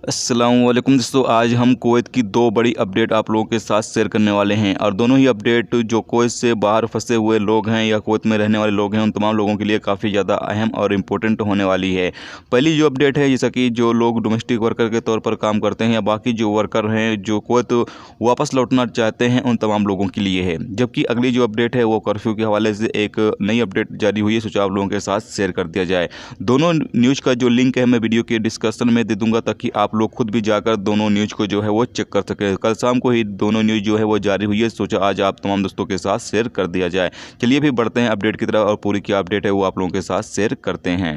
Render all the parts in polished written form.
अस्सलामुअलैकुम दोस्तों, आज हम कुवैत की दो बड़ी अपडेट आप लोगों के साथ शेयर करने वाले हैं। और दोनों ही अपडेट जो कुवैत से बाहर फंसे हुए लोग हैं या कुवैत में रहने वाले लोग हैं, उन तमाम लोगों के लिए काफ़ी ज़्यादा अहम और इम्पोर्टेंट होने वाली है। पहली जो अपडेट है, जैसा कि जो लोग डोमेस्टिक वर्कर के तौर पर काम करते हैं या बाकी जो वर्कर हैं जो कुवैत वापस लौटना चाहते हैं, उन तमाम लोगों के लिए है। जबकि अगली जो अपडेट है वो कर्फ्यू के हवाले से एक नई अपडेट जारी हुई है, सोचा आप लोगों के साथ शेयर कर दिया जाए। दोनों न्यूज़ का जो लिंक है मैं वीडियो के डिस्क्रिप्शन में दे दूंगा, ताकि आप लोग खुद भी जाकर दोनों न्यूज़ को जो है वो चेक कर सके। कल शाम को ही दोनों न्यूज़ जो है वो जारी हुई है, सोचा आज आप तमाम दोस्तों के साथ शेयर कर दिया जाए। चलिए भी बढ़ते हैं अपडेट की तरफ और पूरी क्या अपडेट है वो आप लोगों के साथ शेयर करते हैं।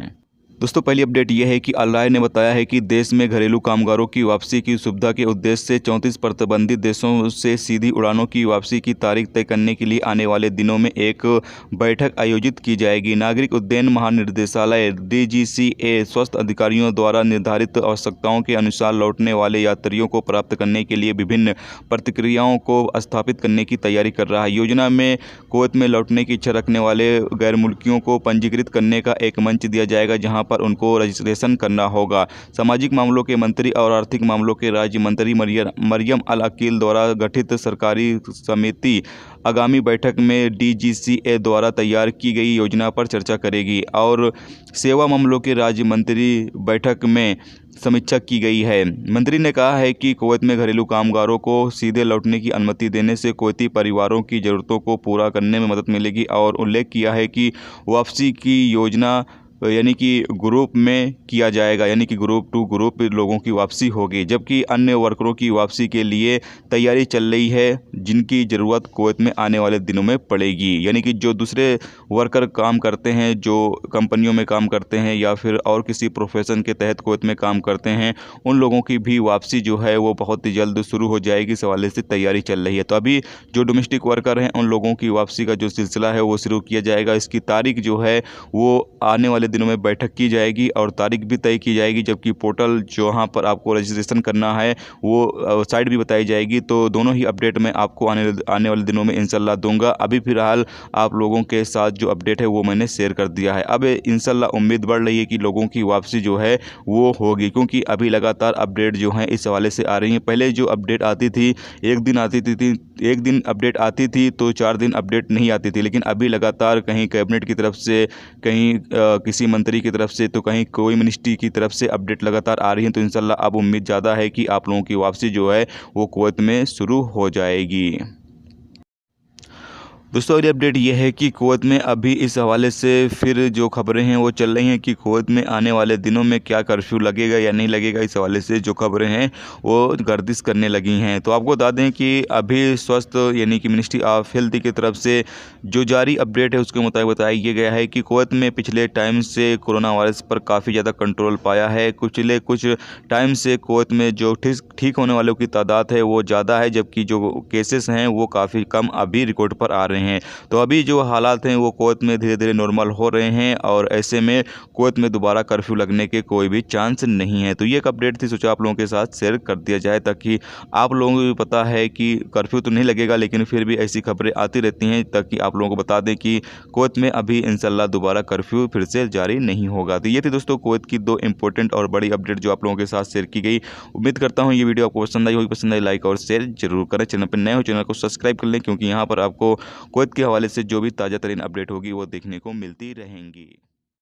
दोस्तों, पहली अपडेट यह है कि अल राय ने बताया है कि देश में घरेलू कामगारों की वापसी की सुविधा के उद्देश्य से 34 प्रतिबंधित देशों से सीधी उड़ानों की वापसी की तारीख तय करने के लिए आने वाले दिनों में एक बैठक आयोजित की जाएगी। नागरिक उड्डयन महानिदेशालय DGCA स्वास्थ्य अधिकारियों द्वारा निर्धारित आवश्यकताओं के अनुसार लौटने वाले यात्रियों को प्राप्त करने के लिए विभिन्न प्रतिक्रियाओं को स्थापित करने की तैयारी कर रहा है। योजना में कुवैत में लौटने की इच्छा रखने वाले गैर मुल्कियों को पंजीकृत करने का एक मंच दिया जाएगा, जहां पर उनको रजिस्ट्रेशन करना होगा। सामाजिक मामलों के मंत्री और आर्थिक मामलों के राज्य मंत्री मरियम अल अकील द्वारा गठित सरकारी समिति आगामी बैठक में DGCA द्वारा तैयार की गई योजना पर चर्चा करेगी और सेवा मामलों के राज्य मंत्री बैठक में समीक्षा की गई है। मंत्री ने कहा है कि कुवैत में घरेलू कामगारों को सीधे लौटने की अनुमति देने से कुवैती परिवारों की ज़रूरतों को पूरा करने में मदद मिलेगी, और उल्लेख किया है कि वापसी की योजना यानी कि ग्रुप में किया जाएगा, यानी कि ग्रुप टू ग्रुप लोगों की वापसी होगी। जबकि अन्य वर्करों की वापसी के लिए तैयारी चल रही है, जिनकी ज़रूरत कुवैत में आने वाले दिनों में पड़ेगी। यानी कि जो दूसरे वर्कर काम करते हैं, जो कंपनियों में काम करते हैं या फिर और किसी प्रोफेशन के तहत कुवैत में काम करते हैं, उन लोगों की भी वापसी जो है वो बहुत ही जल्द शुरू हो जाएगी। इस हवाले से तैयारी चल रही है। तो अभी जो डोमेस्टिक वर्कर हैं, उन लोगों की वापसी का जो सिलसिला है वो शुरू किया जाएगा। इसकी तारीख जो है वो आने वाले दिनों में बैठक की जाएगी और तारीख भी तय की जाएगी। जबकि पोर्टल जहाँ पर आपको रजिस्ट्रेशन करना है वो साइट भी बताई जाएगी। तो दोनों ही अपडेट मैं आपको आने वाले दिनों में इंशाल्लाह दूंगा। अभी फिलहाल आप लोगों के साथ जो अपडेट है वो मैंने शेयर कर दिया है। अब इंशाल्लाह उम्मीद बढ़ रही है कि लोगों की वापसी जो है वो होगी, क्योंकि अभी लगातार अपडेट जो है इस हवाले से आ रही हैं। पहले जो अपडेट आती थी एक दिन अपडेट आती थी तो 4 दिन अपडेट नहीं आती थी, लेकिन अभी लगातार कहीं कैबिनेट की तरफ से, कहीं किसी मंत्री की तरफ से, तो कहीं कोई मिनिस्ट्री की तरफ से अपडेट लगातार आ रही है। तो इंशाल्लाह अब उम्मीद ज़्यादा है कि आप लोगों की वापसी जो है वो कुवैत में शुरू हो जाएगी। दोस्तों, अगली अपडेट ये है कि कुवैत में अभी इस हवाले से फिर जो खबरें हैं वो चल रही हैं कि कुवैत में आने वाले दिनों में क्या कर्फ्यू लगेगा या नहीं लगेगा। इस हवाले से जो खबरें हैं वो गर्दिश करने लगी हैं। तो आपको बता दें कि अभी स्वास्थ्य यानी कि मिनिस्ट्री ऑफ हेल्थ की तरफ से जो जारी अपडेट है उसके मुताबिक बताया गया है कि कुवैत में पिछले टाइम से कोरोना वायरस पर काफ़ी ज़्यादा कंट्रोल पाया है। पिछले कुछ टाइम से कुवैत में जो ठीक होने वालों की तादाद है वो ज़्यादा है, जबकि जो केसेस हैं वो काफ़ी कम अभी रिकॉर्ड पर आ रहे हैं। तो अभी जो हालात हैं वो कुवैत में धीरे धीरे नॉर्मल हो रहे हैं और ऐसे में कुवैत में दोबारा कर्फ्यू लगने के कोई भी चांस नहीं है। तो ये एक अपडेट थी, सोचा आप लोगों के साथ शेयर कर दिया जाए, ताकि आप लोगों को भी पता है कि कर्फ्यू तो नहीं लगेगा, लेकिन फिर भी ऐसी खबरें आती रहती हैं, ताकि आप लोगों को बता दें कि कुवैत में अभी इंशाल्लाह दोबारा कर्फ्यू फिर से जारी नहीं होगा। तो ये थी दोस्तों कुवैत की दो इंपॉर्टेंट और बड़ी अपडेट जो आप लोगों के साथ शेयर की गई। उम्मीद करता हूँ ये वीडियो आपको पसंद आई होगी। पसंद आई लाइक और शेयर जरूर करें। चैनल पर नए हो चैनल को सब्सक्राइब कर लें, क्योंकि यहाँ पर आपको कुवैत के हवाले से जो भी ताज़ा तरीन अपडेट होगी वो देखने को मिलती रहेंगी।